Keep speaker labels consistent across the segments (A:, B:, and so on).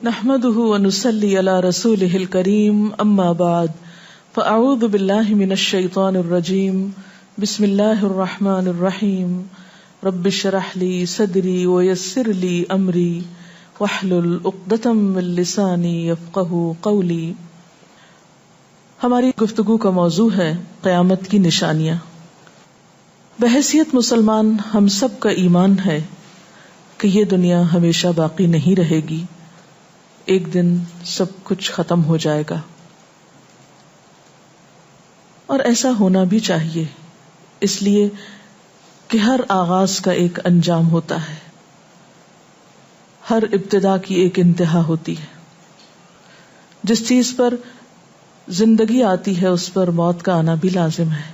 A: نحمده ونصلي على رسوله الكريم اما بعد فاعوذ بالله من الشيطان الرجيم بسم الله الرحمن الرحيم رب اشرح لي صدري ويسر لي امري واحلل عقدة من لساني يفقهوا قولي. ہماری گفتگو کا موضوع ہے قیامت کی نشانیاں. بحیثیت مسلمان ہم سب کا ایمان ہے کہ یہ دنیا ہمیشہ باقی نہیں رہے گی، ایک دن سب کچھ ختم ہو جائے گا، اور ایسا ہونا بھی چاہیے، اس لیے کہ ہر آغاز کا ایک انجام ہوتا ہے، ہر ابتدا کی ایک انتہا ہوتی ہے. جس چیز پر زندگی آتی ہے اس پر موت کا آنا بھی لازم ہے.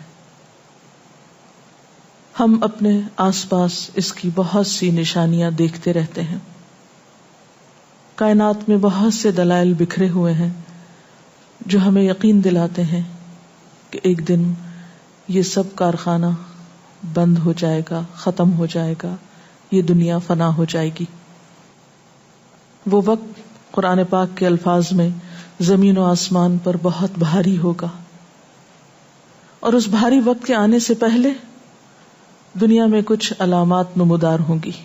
A: ہم اپنے آس پاس اس کی بہت سی نشانیاں دیکھتے رہتے ہیں. کائنات میں بہت سے دلائل بکھرے ہوئے ہیں جو ہمیں یقین دلاتے ہیں کہ ایک دن یہ سب کارخانہ بند ہو جائے گا، ختم ہو جائے گا، یہ دنیا فنا ہو جائے گی. وہ وقت قرآن پاک کے الفاظ میں زمین و آسمان پر بہت بھاری ہوگا، اور اس بھاری وقت کے آنے سے پہلے دنیا میں کچھ علامات نمودار ہوں گی.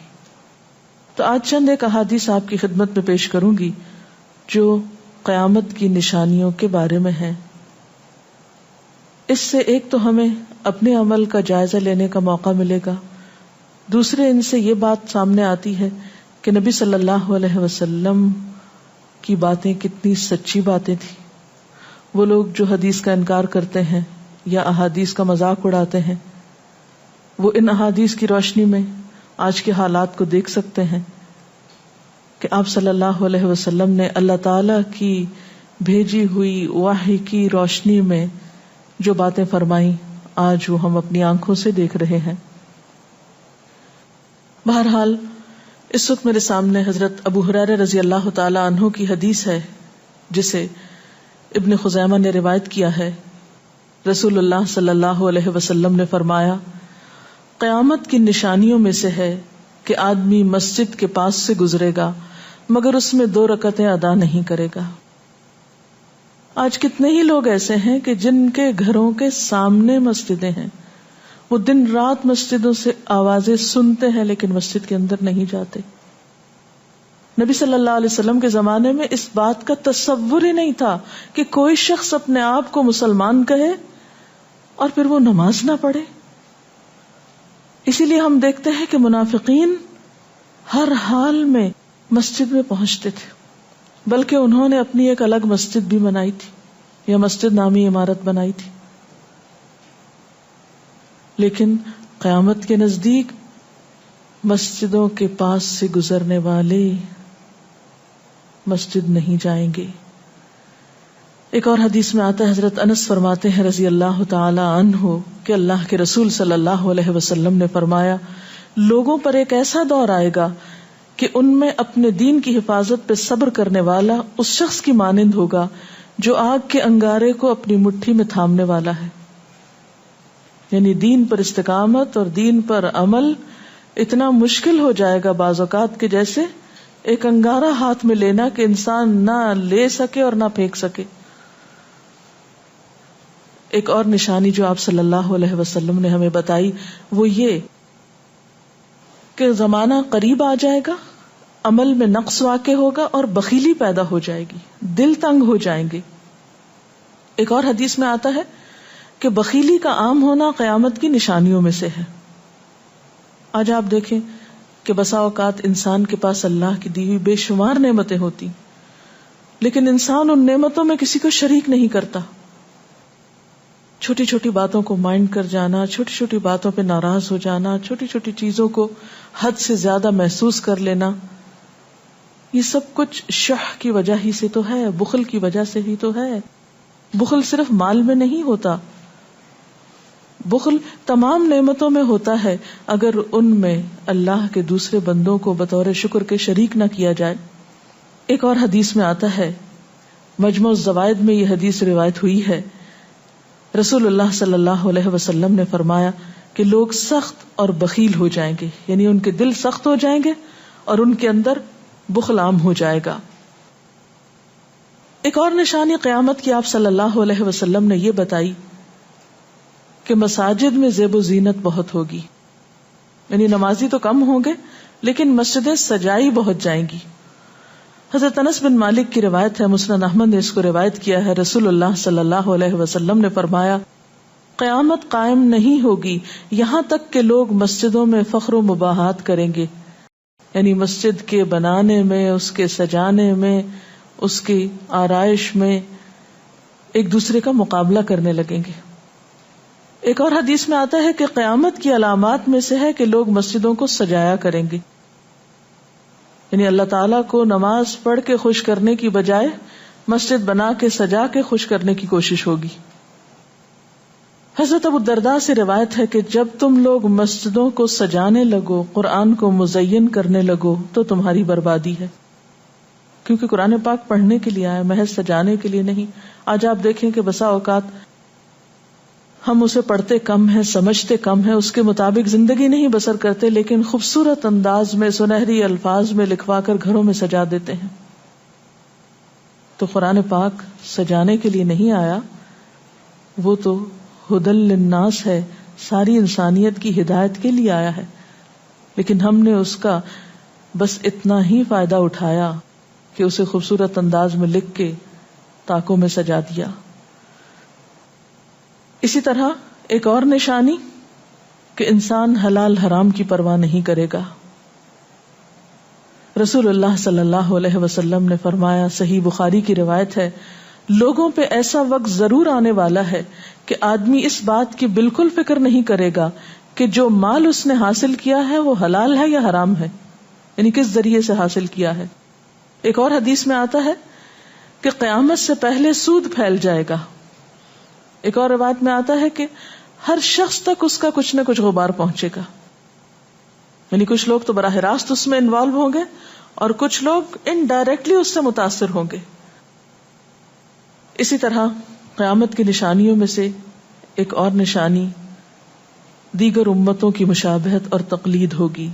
A: تو آج چند ایک احادیث آپ کی خدمت میں پیش کروں گی جو قیامت کی نشانیوں کے بارے میں ہیں. اس سے ایک تو ہمیں اپنے عمل کا جائزہ لینے کا موقع ملے گا، دوسرے ان سے یہ بات سامنے آتی ہے کہ نبی صلی اللہ علیہ وسلم کی باتیں کتنی سچی باتیں تھیں. وہ لوگ جو حدیث کا انکار کرتے ہیں یا احادیث کا مذاق اڑاتے ہیں، وہ ان احادیث کی روشنی میں آج کے حالات کو دیکھ سکتے ہیں کہ آپ صلی اللہ علیہ وسلم نے اللہ تعالی کی بھیجی ہوئی وحی کی روشنی میں جو باتیں فرمائیں آج وہ ہم اپنی آنکھوں سے دیکھ رہے ہیں. بہرحال اس وقت میرے سامنے حضرت ابو ہریرہ رضی اللہ تعالی عنہ کی حدیث ہے جسے ابن خزیمہ نے روایت کیا ہے. رسول اللہ صلی اللہ علیہ وسلم نے فرمایا، قیامت کی نشانیوں میں سے ہے کہ آدمی مسجد کے پاس سے گزرے گا مگر اس میں 2 رکعتیں ادا نہیں کرے گا. آج کتنے ہی لوگ ایسے ہیں کہ جن کے گھروں کے سامنے مسجدیں ہیں، وہ دن رات مسجدوں سے آوازیں سنتے ہیں لیکن مسجد کے اندر نہیں جاتے. نبی صلی اللہ علیہ وسلم کے زمانے میں اس بات کا تصور ہی نہیں تھا کہ کوئی شخص اپنے آپ کو مسلمان کہے اور پھر وہ نماز نہ پڑھے. اسی لیے ہم دیکھتے ہیں کہ منافقین ہر حال میں مسجد میں پہنچتے تھے، بلکہ انہوں نے اپنی ایک الگ مسجد بھی بنائی تھی یا مسجد نامی عمارت بنائی تھی. لیکن قیامت کے نزدیک مسجدوں کے پاس سے گزرنے والے مسجد نہیں جائیں گے. ایک اور حدیث میں آتا ہے، حضرت انس فرماتے ہیں رضی اللہ تعالی عنہ کہ اللہ کے رسول صلی اللہ علیہ وسلم نے فرمایا، لوگوں پر ایک ایسا دور آئے گا کہ ان میں اپنے دین کی حفاظت پہ صبر کرنے والا اس شخص کی مانند ہوگا جو آگ کے انگارے کو اپنی مٹھی میں تھامنے والا ہے. یعنی دین پر استقامت اور دین پر عمل اتنا مشکل ہو جائے گا بعض اوقات کہ جیسے ایک انگارہ ہاتھ میں لینا کہ انسان نہ لے سکے اور نہ پھینک سکے. ایک اور نشانی جو آپ صلی اللہ علیہ وسلم نے ہمیں بتائی وہ یہ کہ زمانہ قریب آ جائے گا، عمل میں نقص واقع ہوگا اور بخیلی پیدا ہو جائے گی، دل تنگ ہو جائیں گے. ایک اور حدیث میں آتا ہے کہ بخیلی کا عام ہونا قیامت کی نشانیوں میں سے ہے. آج آپ دیکھیں کہ بسا اوقات انسان کے پاس اللہ کی دی ہوئی بے شمار نعمتیں ہوتی، لیکن انسان ان نعمتوں میں کسی کو شریک نہیں کرتا. چھوٹی چھوٹی باتوں کو مائنڈ کر جانا، چھوٹی چھوٹی باتوں پہ ناراض ہو جانا، چھوٹی چھوٹی چیزوں کو حد سے زیادہ محسوس کر لینا، یہ سب کچھ شح کی وجہ ہی سے تو ہے، بخل کی وجہ سے ہی تو ہے. بخل صرف مال میں نہیں ہوتا، بخل تمام نعمتوں میں ہوتا ہے اگر ان میں اللہ کے دوسرے بندوں کو بطور شکر کے شریک نہ کیا جائے. ایک اور حدیث میں آتا ہے، مجموع الزوائد میں یہ حدیث روایت ہوئی ہے، رسول اللہ صلی اللہ علیہ وسلم نے فرمایا کہ لوگ سخت اور بخیل ہو جائیں گے، یعنی ان کے دل سخت ہو جائیں گے اور ان کے اندر بخل عام ہو جائے گا. ایک اور نشانی قیامت کی آپ صلی اللہ علیہ وسلم نے یہ بتائی کہ مساجد میں زیب و زینت بہت ہوگی، یعنی نمازی تو کم ہوں گے لیکن مسجدیں سجائی بہت جائیں گی. حضرت انس بن مالک کی روایت ہے، مسند احمد نے اس کو روایت کیا ہے، رسول اللہ صلی اللہ علیہ وسلم نے فرمایا قیامت قائم نہیں ہوگی یہاں تک کہ لوگ مسجدوں میں فخر و مباحات کریں گے، یعنی مسجد کے بنانے میں، اس کے سجانے میں، اس کی آرائش میں ایک دوسرے کا مقابلہ کرنے لگیں گے. ایک اور حدیث میں آتا ہے کہ قیامت کی علامات میں سے ہے کہ لوگ مسجدوں کو سجایا کریں گے، یعنی اللہ تعالیٰ کو نماز پڑھ کے خوش کرنے کی بجائے مسجد بنا کے سجا کے خوش کرنے کی کوشش ہوگی. حضرت ابو الدرداء سے روایت ہے کہ جب تم لوگ مسجدوں کو سجانے لگو، قرآن کو مزین کرنے لگو تو تمہاری بربادی ہے، کیونکہ قرآن پاک پڑھنے کے لیے آیا، محض سجانے کے لیے نہیں. آج آپ دیکھیں کہ بسا اوقات ہم اسے پڑھتے کم ہیں، سمجھتے کم ہیں، اس کے مطابق زندگی نہیں بسر کرتے، لیکن خوبصورت انداز میں سنہری الفاظ میں لکھوا کر گھروں میں سجا دیتے ہیں. تو قرآن پاک سجانے کے لیے نہیں آیا، وہ تو ہدی للناس ہے، ساری انسانیت کی ہدایت کے لیے آیا ہے، لیکن ہم نے اس کا بس اتنا ہی فائدہ اٹھایا کہ اسے خوبصورت انداز میں لکھ کے طاقوں میں سجا دیا. اسی طرح ایک اور نشانی کہ انسان حلال حرام کی پرواہ نہیں کرے گا. رسول اللہ صلی اللہ علیہ وسلم نے فرمایا، صحیح بخاری کی روایت ہے، لوگوں پہ ایسا وقت ضرور آنے والا ہے کہ آدمی اس بات کی بالکل فکر نہیں کرے گا کہ جو مال اس نے حاصل کیا ہے وہ حلال ہے یا حرام ہے، یعنی کس ذریعے سے حاصل کیا ہے. ایک اور حدیث میں آتا ہے کہ قیامت سے پہلے سود پھیل جائے گا. ایک اور روایت میں آتا ہے کہ ہر شخص تک اس کا کچھ نہ کچھ غبار پہنچے گا، یعنی کچھ لوگ تو براہ راست اس میں انوالو ہوں گے اور کچھ لوگ انڈائریکٹلی اس سے متاثر ہوں گے. اسی طرح قیامت کی نشانیوں میں سے ایک اور نشانی دیگر امتوں کی مشابہت اور تقلید ہوگی.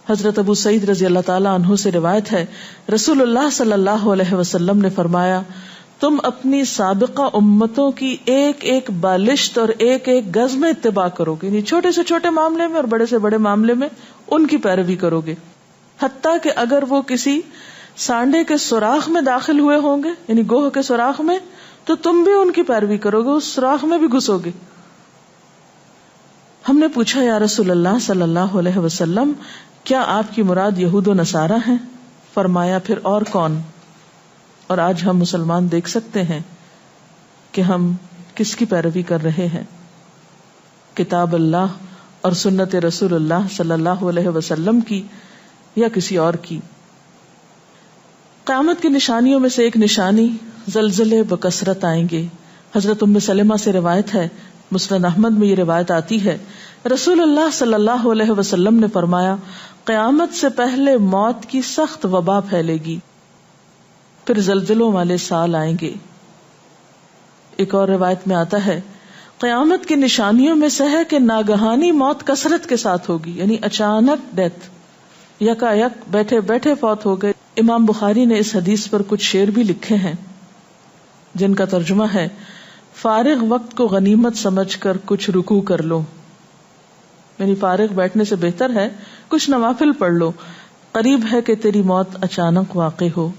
A: حضرت ابو سعید رضی اللہ تعالی عنہ سے روایت ہے، رسول اللہ صلی اللہ علیہ وسلم نے فرمایا، تم اپنی سابقہ امتوں کی ایک ایک بالشت اور ایک ایک گز میں اتباع کرو گے، یعنی چھوٹے سے چھوٹے معاملے میں اور بڑے سے بڑے معاملے میں ان کی پیروی کرو گے، حتیٰ کہ اگر وہ کسی سانڈے کے سوراخ میں داخل ہوئے ہوں گے، یعنی گوہ کے سوراخ میں، تو تم بھی ان کی پیروی کرو گے، اس سوراخ میں بھی گھسو گے. ہم نے پوچھا، یا رسول اللہ صلی اللہ علیہ وسلم، کیا آپ کی مراد یہود و نصارہ ہیں؟ فرمایا، پھر اور کون؟ اور آج ہم مسلمان دیکھ سکتے ہیں کہ ہم کس کی پیروی کر رہے ہیں، کتاب اللہ اور سنت رسول اللہ صلی اللہ علیہ وسلم کی یا کسی اور کی. قیامت کی نشانیوں میں سے ایک نشانی زلزلے بکثرت آئیں گے. حضرت ام سلمہ سے روایت ہے، مسند احمد میں یہ روایت آتی ہے، رسول اللہ صلی اللہ علیہ وسلم نے فرمایا، قیامت سے پہلے موت کی سخت وبا پھیلے گی، پھر زلزلوں والے سال آئیں گے. ایک اور روایت میں آتا ہے، قیامت کی نشانیوں میں سے ہے کہ ناگہانی موت کثرت کے ساتھ ہوگی، یعنی اچانک ڈیتھ، یکا یک بیٹھے بیٹھے فوت ہو گئے. امام بخاری نے اس حدیث پر کچھ شعر بھی لکھے ہیں جن کا ترجمہ ہے، فارغ وقت کو غنیمت سمجھ کر کچھ رکوع کر لو، یعنی فارغ بیٹھنے سے بہتر ہے کچھ نوافل پڑھ لو، قریب ہے کہ تیری موت اچانک واقع ہو.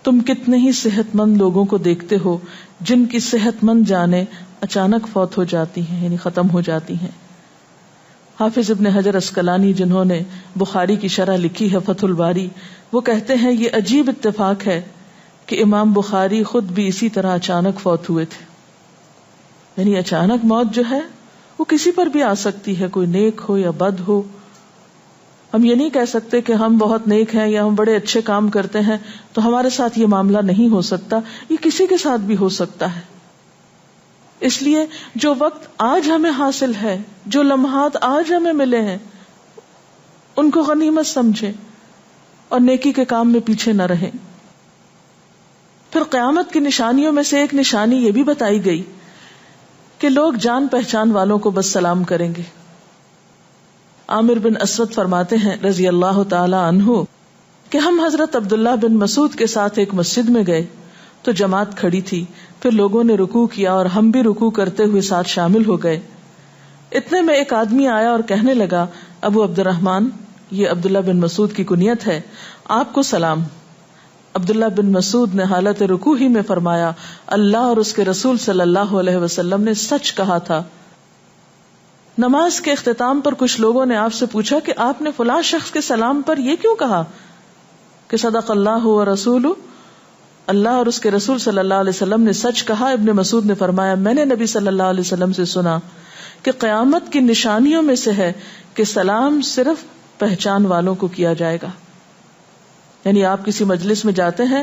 A: تم کتنے ہی صحت مند لوگوں کو دیکھتے ہو جن کی صحت مند جانیں اچانک فوت ہو جاتی ہیں، یعنی ختم ہو جاتی ہیں. حافظ ابن حجر عسقلانی جنہوں نے بخاری کی شرح لکھی ہے فتح الباری، وہ کہتے ہیں یہ عجیب اتفاق ہے کہ امام بخاری خود بھی اسی طرح اچانک فوت ہوئے تھے. یعنی اچانک موت جو ہے وہ کسی پر بھی آ سکتی ہے، کوئی نیک ہو یا بد ہو. ہم یہ نہیں کہہ سکتے کہ ہم بہت نیک ہیں یا ہم بڑے اچھے کام کرتے ہیں تو ہمارے ساتھ یہ معاملہ نہیں ہو سکتا، یہ کسی کے ساتھ بھی ہو سکتا ہے. اس لیے جو وقت آج ہمیں حاصل ہے، جو لمحات آج ہمیں ملے ہیں، ان کو غنیمت سمجھیں اور نیکی کے کام میں پیچھے نہ رہیں. پھر قیامت کی نشانیوں میں سے ایک نشانی یہ بھی بتائی گئی کہ لوگ جان پہچان والوں کو بس سلام کریں گے. عامر بن اسود فرماتے ہیں رضی اللہ تعالی عنہ کہ ہم حضرت عبداللہ بن مسعود کے ساتھ ایک مسجد میں گئے تو جماعت کھڑی تھی، پھر لوگوں نے رکوع کیا اور ہم بھی رکوع کرتے ہوئے ساتھ شامل ہو گئے۔ اتنے میں ایک آدمی آیا اور کہنے لگا، ابو عبد الرحمن، یہ عبداللہ بن مسعود کی کنیت ہے، آپ کو سلام۔ عبداللہ بن مسعود نے حالت رکوع ہی میں فرمایا، اللہ اور اس کے رسول صلی اللہ علیہ وسلم نے سچ کہا تھا۔ نماز کے اختتام پر کچھ لوگوں نے آپ سے پوچھا کہ آپ نے فلاں شخص کے سلام پر یہ کیوں کہا کہ صدق اللہ و رسول، اللہ اور اس کے رسول صلی اللہ علیہ وسلم نے سچ کہا۔ ابن مسعود نے فرمایا، میں نے نبی صلی اللہ علیہ وسلم سے سنا کہ قیامت کی نشانیوں میں سے ہے کہ سلام صرف پہچان والوں کو کیا جائے گا۔ یعنی آپ کسی مجلس میں جاتے ہیں،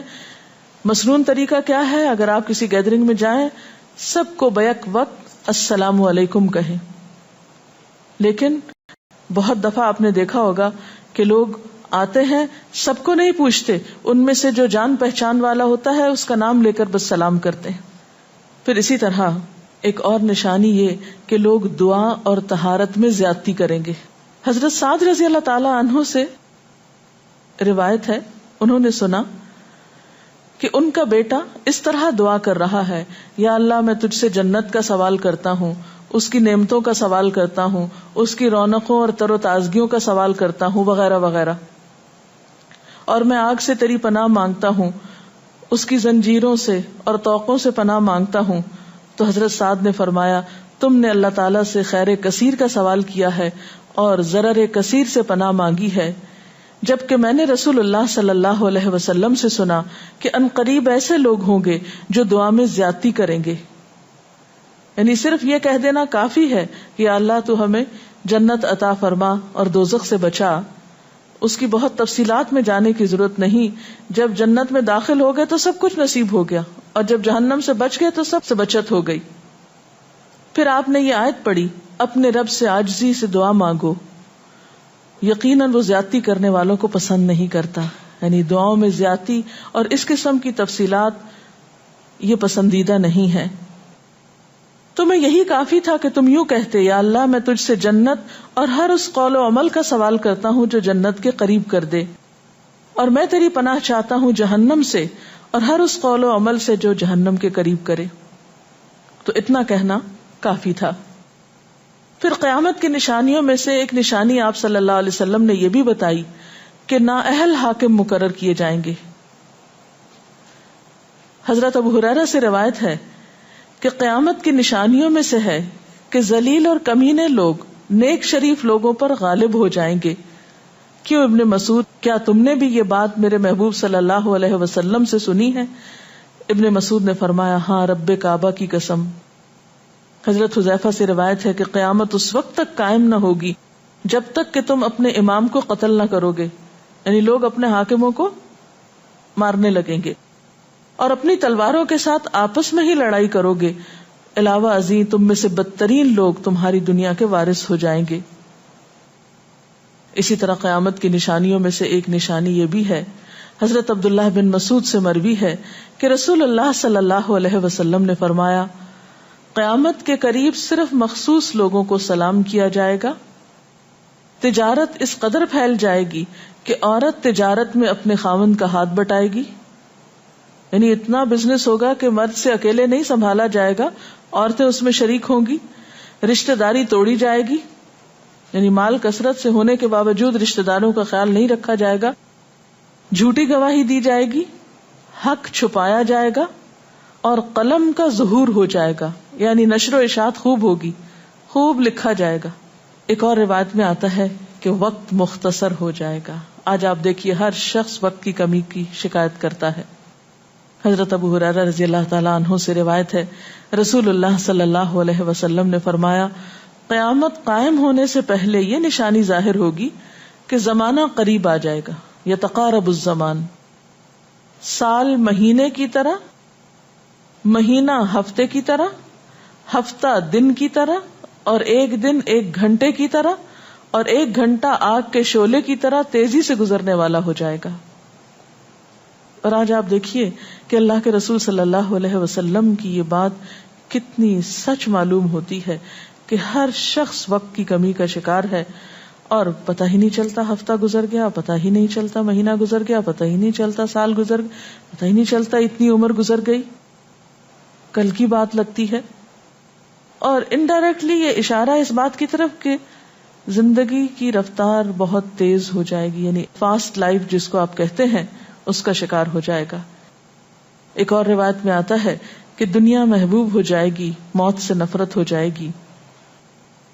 A: مسنون طریقہ کیا ہے؟ اگر آپ کسی گیدرنگ میں جائیں، سب کو بیک وقت السلام علیکم کہیں، لیکن بہت دفعہ آپ نے دیکھا ہوگا کہ لوگ آتے ہیں، سب کو نہیں پوچھتے، ان میں سے جو جان پہچان والا ہوتا ہے اس کا نام لے کر بس سلام کرتے ہیں۔ پھر اسی طرح ایک اور نشانی یہ کہ لوگ دعا اور طہارت میں زیادتی کریں گے۔ حضرت سعد رضی اللہ تعالی عنہ سے روایت ہے، انہوں نے سنا کہ ان کا بیٹا اس طرح دعا کر رہا ہے، یا اللہ میں تجھ سے جنت کا سوال کرتا ہوں، اس کی نعمتوں کا سوال کرتا ہوں، اس کی رونقوں اور تر و تازگیوں کا سوال کرتا ہوں، وغیرہ وغیرہ، اور میں آگ سے تیری پناہ مانگتا ہوں، اس کی زنجیروں سے اور طوقوں سے پناہ مانگتا ہوں۔ تو حضرت سعد نے فرمایا، تم نے اللہ تعالیٰ سے خیر کثیر کا سوال کیا ہے اور ضرر کثیر سے پناہ مانگی ہے، جبکہ میں نے رسول اللہ صلی اللہ علیہ وسلم سے سنا کہ ان قریب ایسے لوگ ہوں گے جو دعا میں زیادتی کریں گے۔ یعنی صرف یہ کہہ دینا کافی ہے کہ اللہ تو ہمیں جنت عطا فرما اور دوزخ سے بچا، اس کی بہت تفصیلات میں جانے کی ضرورت نہیں۔ جب جنت میں داخل ہو گئے تو سب کچھ نصیب ہو گیا، اور جب جہنم سے بچ گئے تو سب سے بچت ہو گئی۔ پھر آپ نے یہ آیت پڑھی، اپنے رب سے عاجزی سے دعا مانگو، یقیناً وہ زیادتی کرنے والوں کو پسند نہیں کرتا۔ یعنی دعاؤں میں زیادتی اور اس قسم کی تفصیلات یہ پسندیدہ نہیں ہے۔ تمہیں یہی کافی تھا کہ تم یوں کہتے، یا اللہ میں تجھ سے جنت اور ہر اس قول و عمل کا سوال کرتا ہوں جو جنت کے قریب کر دے، اور میں تیری پناہ چاہتا ہوں جہنم سے اور ہر اس قول و عمل سے جو جہنم کے قریب کرے۔ تو اتنا کہنا کافی تھا۔ پھر قیامت کی نشانیوں میں سے ایک نشانی آپ صلی اللہ علیہ وسلم نے یہ بھی بتائی کہ نااہل حاکم مقرر کیے جائیں گے۔ حضرت ابو ہریرہ سے روایت ہے کہ قیامت کی نشانیوں میں سے ہے کہ ذلیل اور کمینے لوگ نیک شریف لوگوں پر غالب ہو جائیں گے۔ کیوں ابن مسعود، کیا تم نے بھی یہ بات میرے محبوب صلی اللہ علیہ وسلم سے سنی ہے؟ ابن مسعود نے فرمایا، ہاں رب کعبہ کی قسم۔ حضرت حذیفہ سے روایت ہے کہ قیامت اس وقت تک قائم نہ ہوگی جب تک کہ تم اپنے امام کو قتل نہ کرو گے، یعنی لوگ اپنے حاکموں کو مارنے لگیں گے اور اپنی تلواروں کے ساتھ آپس میں ہی لڑائی کرو گے، علاوہ ازیں تم میں سے بدترین لوگ تمہاری دنیا کے وارث ہو جائیں گے۔ اسی طرح قیامت کی نشانیوں میں سے ایک نشانی یہ بھی ہے، حضرت عبداللہ بن مسعود سے مروی ہے کہ رسول اللہ صلی اللہ علیہ وسلم نے فرمایا، قیامت کے قریب صرف مخصوص لوگوں کو سلام کیا جائے گا۔ تجارت اس قدر پھیل جائے گی کہ عورت تجارت میں اپنے خاوند کا ہاتھ بٹائے گی، یعنی اتنا بزنس ہوگا کہ مرد سے اکیلے نہیں سنبھالا جائے گا، عورتیں اس میں شریک ہوں گی، رشتہ داری توڑی جائے گی، یعنی مال کثرت سے ہونے کے باوجود رشتہ داروں کا خیال نہیں رکھا جائے گا، جھوٹی گواہی دی جائے گی، حق چھپایا جائے گا، اور قلم کا ظہور ہو جائے گا، یعنی نشر و اشاعت خوب ہوگی، خوب لکھا جائے گا۔ ایک اور روایت میں آتا ہے کہ وقت مختصر ہو جائے گا۔ آج آپ دیکھیے ہر شخص وقت کی کمی کی شکایت کرتا ہے۔ حضرت ابو ہریرہ رضی اللہ تعالیٰ عنہ سے روایت ہے، رسول اللہ صلی اللہ علیہ وسلم نے فرمایا، قیامت قائم ہونے سے پہلے یہ نشانی ظاہر ہوگی کہ زمانہ قریب آ جائے گا، یتقارب الزمان، سال مہینے کی طرح، مہینہ ہفتے کی طرح، ہفتہ دن کی طرح، اور ایک دن ایک گھنٹے کی طرح، اور ایک گھنٹہ آگ کے شعلے کی طرح تیزی سے گزرنے والا ہو جائے گا۔ اور آج آپ دیکھیے کہ اللہ کے رسول صلی اللہ علیہ وسلم کی یہ بات کتنی سچ معلوم ہوتی ہے کہ ہر شخص وقت کی کمی کا شکار ہے، اور پتہ ہی نہیں چلتا ہفتہ گزر گیا، پتہ ہی نہیں چلتا مہینہ گزر گیا، پتہ ہی نہیں چلتا سال گزر گیا، پتہ ہی نہیں چلتا اتنی عمر گزر گئی، کل کی بات لگتی ہے. اور انڈائریکٹلی یہ اشارہ اس بات کی طرف کہ زندگی کی رفتار بہت تیز ہو جائے گی، یعنی فاسٹ لائف جس کو آپ کہتے ہیں اس کا شکار ہو جائے گا. ایک اور روایت میں آتا ہے کہ دنیا محبوب ہو جائے گی، موت سے نفرت ہو جائے گی.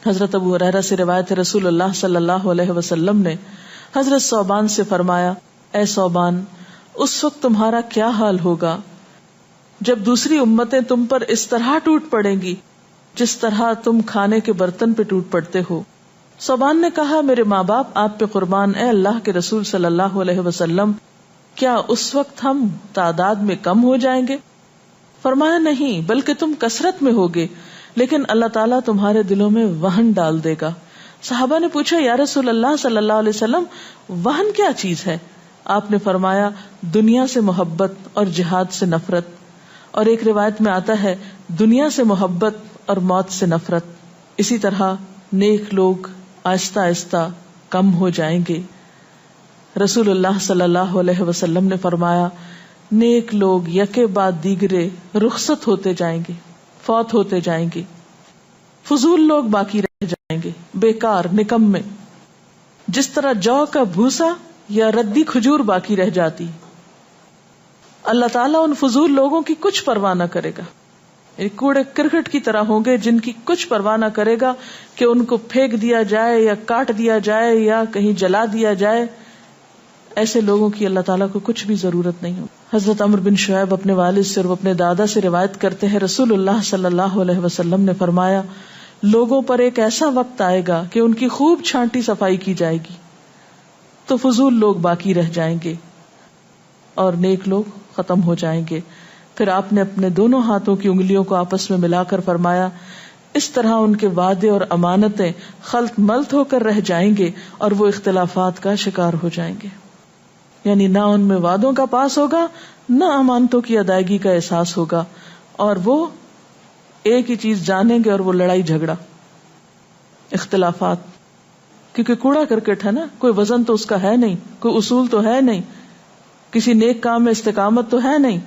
A: حضرت ابو ہریرہ سے روایت ہے رسول اللہ صلی اللہ علیہ وسلم نے حضرت ثوبان سے فرمایا، اے ثوبان، اس وقت تمہارا کیا حال ہوگا جب دوسری امتیں تم پر اس طرح ٹوٹ پڑیں گی جس طرح تم کھانے کے برتن پہ ٹوٹ پڑتے ہو. ثوبان نے کہا، میرے ماں باپ آپ پہ قربان، اے اللہ کے رسول صلی اللہ علیہ وسلم، کیا اس وقت ہم تعداد میں کم ہو جائیں گے؟ فرمایا، نہیں، بلکہ تم کثرت میں ہوگے، لیکن اللہ تعالیٰ تمہارے دلوں میں وہن ڈال دے گا. صحابہ نے پوچھا، یا رسول اللہ صلی اللہ علیہ وسلم، وہن کیا چیز ہے؟ آپ نے فرمایا، دنیا سے محبت اور جہاد سے نفرت. اور ایک روایت میں آتا ہے، دنیا سے محبت اور موت سے نفرت. اسی طرح نیک لوگ آہستہ آہستہ کم ہو جائیں گے. رسول اللہ صلی اللہ علیہ وسلم نے فرمایا، نیک لوگ یکے بعد دیگرے رخصت ہوتے جائیں گے، فوت ہوتے جائیں گے. فضول لوگ باقی رہ جائیں گے، بیکار، نکمے، جس طرح جو کا بھوسا یا ردی کھجور باقی رہ جاتی. اللہ تعالیٰ ان فضول لوگوں کی کچھ پرواہ نہ کرے گا، کوڑے کرکٹ کی طرح ہوں گے جن کی کچھ پرواہ نہ کرے گا کہ ان کو پھینک دیا جائے یا کاٹ دیا جائے یا کہیں جلا دیا جائے. ایسے لوگوں کی اللہ تعالیٰ کو کچھ بھی ضرورت نہیں ہو. حضرت عمرو بن شعیب اپنے والد سے اور اپنے دادا سے روایت کرتے ہیں، رسول اللہ صلی اللہ علیہ وسلم نے فرمایا، لوگوں پر ایک ایسا وقت آئے گا کہ ان کی خوب چھانٹی صفائی کی جائے گی تو فضول لوگ باقی رہ جائیں گے اور نیک لوگ ختم ہو جائیں گے. پھر آپ نے اپنے دونوں ہاتھوں کی انگلیوں کو آپس میں ملا کر فرمایا، اس طرح ان کے وعدے اور امانتیں خلط ملط ہو کر رہ جائیں گے اور وہ اختلافات کا شکار ہو جائیں گے. یعنی نہ ان میں وعدوں کا پاس ہوگا، نہ امانتوں کی ادائیگی کا احساس ہوگا، اور وہ ایک ہی چیز جانیں گے اور وہ لڑائی جھگڑا، اختلافات. کیونکہ کوڑا کرکٹ ہے نا، کوئی وزن تو اس کا ہے نہیں، کوئی اصول تو ہے نہیں، کسی نیک کام میں استقامت تو ہے نہیں،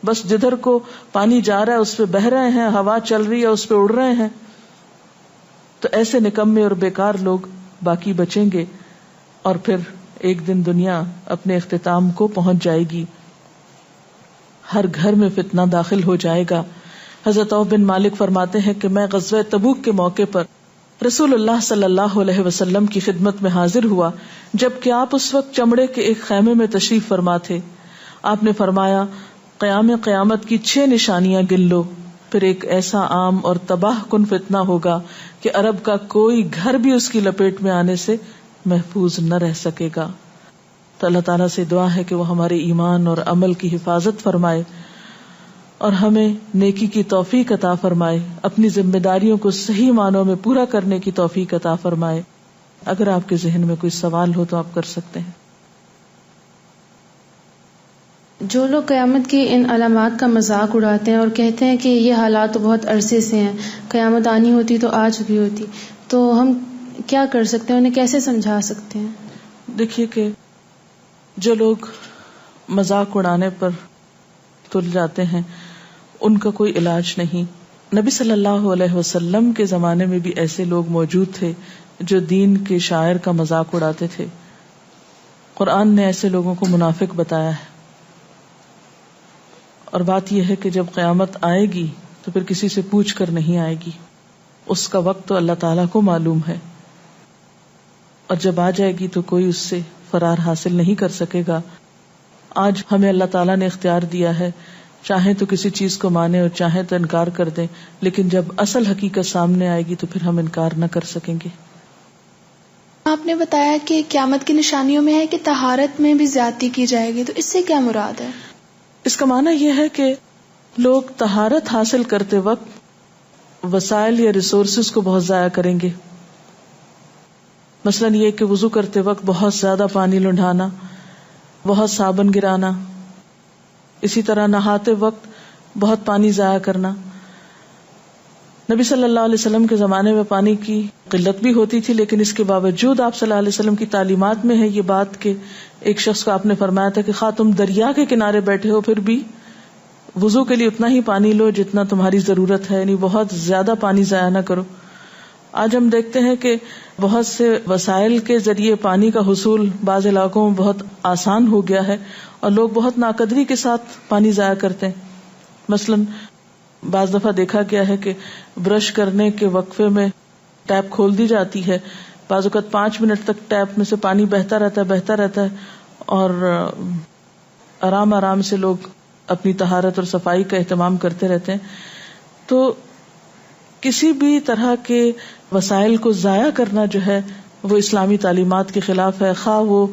A: بس جدھر کو پانی جا رہا ہے اس پہ بہ رہے ہیں، ہوا چل رہی ہے اس پہ اڑ رہے ہیں. تو ایسے نکمے اور بیکار لوگ باقی بچیں گے اور پھر ایک دن دنیا اپنے اختتام کو پہنچ جائے گی. ہر گھر میں فتنہ داخل ہو جائے گا. حضرت عوف بن مالک فرماتے ہیں کہ میں غزوہ تبوک کے موقع پر رسول اللہ صلی اللہ علیہ وسلم کی خدمت میں حاضر ہوا، جبکہ آپ اس وقت چمڑے کے ایک خیمے میں تشریف فرما تھے. آپ نے فرمایا، قیامت کی 6 نشانیاں گن لو. پھر ایک ایسا عام اور تباہ کن فتنہ ہوگا کہ عرب کا کوئی گھر بھی اس کی لپیٹ میں آنے سے محفوظ نہ رہ سکے گا. تو اللہ تعالیٰ سے دعا ہے کہ وہ ہمارے ایمان اور عمل کی حفاظت فرمائے اور ہمیں نیکی کی توفیق عطا فرمائے، اپنی ذمہ داریوں کو صحیح معنوں میں پورا کرنے کی توفیق عطا فرمائے. اگر آپ کے ذہن میں کوئی سوال ہو تو آپ کر سکتے ہیں.
B: جو لوگ قیامت کی ان علامات کا مذاق اڑاتے ہیں اور کہتے ہیں کہ یہ حالات تو بہت عرصے سے ہیں، قیامت آنی ہوتی تو آ چکی ہوتی، تو ہم کیا کر سکتے ہیں، انہیں کیسے سمجھا سکتے ہیں؟
A: دیکھیے کہ جو لوگ مذاق اڑانے پر تل جاتے ہیں ان کا کوئی علاج نہیں. نبی صلی اللہ علیہ وسلم کے زمانے میں بھی ایسے لوگ موجود تھے جو دین کے شاعر کا مذاق اڑاتے تھے. قرآن نے ایسے لوگوں کو منافق بتایا ہے. اور بات یہ ہے کہ جب قیامت آئے گی تو پھر کسی سے پوچھ کر نہیں آئے گی، اس کا وقت تو اللہ تعالیٰ کو معلوم ہے، اور جب آ جائے گی تو کوئی اس سے فرار حاصل نہیں کر سکے گا. آج ہمیں اللہ تعالیٰ نے اختیار دیا ہے، چاہیں تو کسی چیز کو مانیں اور چاہیں تو انکار کر دیں، لیکن جب اصل حقیقت سامنے آئے گی تو پھر ہم انکار نہ کر سکیں گے.
C: آپ نے بتایا کہ قیامت کی نشانیوں میں ہے کہ طہارت میں بھی زیادتی کی جائے گی، تو اس سے کیا مراد ہے؟
A: اس کا معنی یہ ہے کہ لوگ طہارت حاصل کرتے وقت وسائل یا ریسورسز کو بہت ضائع کریں گے. مثلاً یہ کہ وضو کرتے وقت بہت زیادہ پانی لنڈھانا، بہت صابن گرانا، اسی طرح نہاتے وقت بہت پانی ضائع کرنا. نبی صلی اللہ علیہ وسلم کے زمانے میں پانی کی قلت بھی ہوتی تھی، لیکن اس کے باوجود آپ صلی اللہ علیہ وسلم کی تعلیمات میں ہے یہ بات کہ ایک شخص کو آپ نے فرمایا تھا کہ خواہ تم دریا کے کنارے بیٹھے ہو پھر بھی وضو کے لیے اتنا ہی پانی لو جتنا تمہاری ضرورت ہے، یعنی بہت زیادہ پانی ضائع نہ کرو. آج ہم دیکھتے ہیں کہ بہت سے وسائل کے ذریعے پانی کا حصول بعض علاقوں میں بہت آسان ہو گیا ہے اور لوگ بہت ناقدری کے ساتھ پانی ضائع کرتے ہیں. مثلاً بعض دفعہ دیکھا گیا ہے کہ برش کرنے کے وقفے میں ٹیپ کھول دی جاتی ہے، بعض اوقات 5 منٹ تک ٹیپ میں سے پانی بہتا رہتا ہے اور آرام آرام سے لوگ اپنی طہارت اور صفائی کا اہتمام کرتے رہتے ہیں. تو کسی بھی طرح کے وسائل کو ضائع کرنا جو ہے وہ اسلامی تعلیمات کے خلاف ہے، خواہ وہ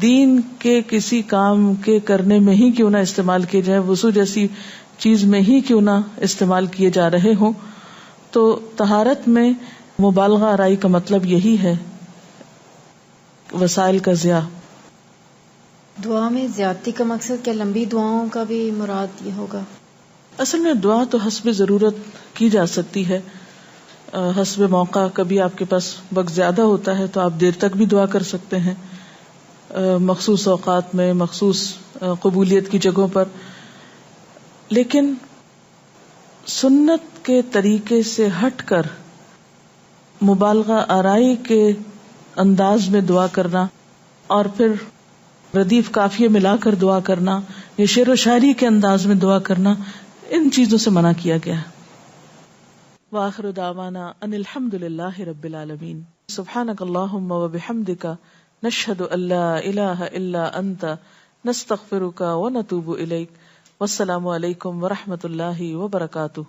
A: دین کے کسی کام کے کرنے میں ہی کیوں نہ استعمال کیے جائے، وضو جیسی چیز میں ہی کیوں نہ استعمال کیے جا رہے ہوں. تو طہارت میں مبالغہ آرائی کا مطلب یہی ہے، وسائل کا ضیاع.
D: دعا میں زیادتی کا مقصد کیا لمبی دعاؤں کا بھی مراد یہ ہوگا؟
A: اصل میں دعا تو حسب ضرورت کی جا سکتی ہے، حسب موقع. کبھی آپ کے پاس وقت زیادہ ہوتا ہے تو آپ دیر تک بھی دعا کر سکتے ہیں، مخصوص اوقات میں، مخصوص قبولیت کی جگہوں پر. لیکن سنت کے طریقے سے ہٹ کر مبالغہ آرائی کے انداز میں دعا کرنا اور پھر ردیف قافیے ملا کر دعا کرنا یا شعر و شاعری کے انداز میں دعا کرنا، ان چیزوں سے منع کیا گیا ہے. وآخر دعوانا ان الحمد للہ رب العالمین. سبحانک اللہم وبحمدک نشہد ان لا الہ الا انت نستغفرک ونتوب الیک. والسلام علیکم ورحمۃ اللہ وبرکاتہ.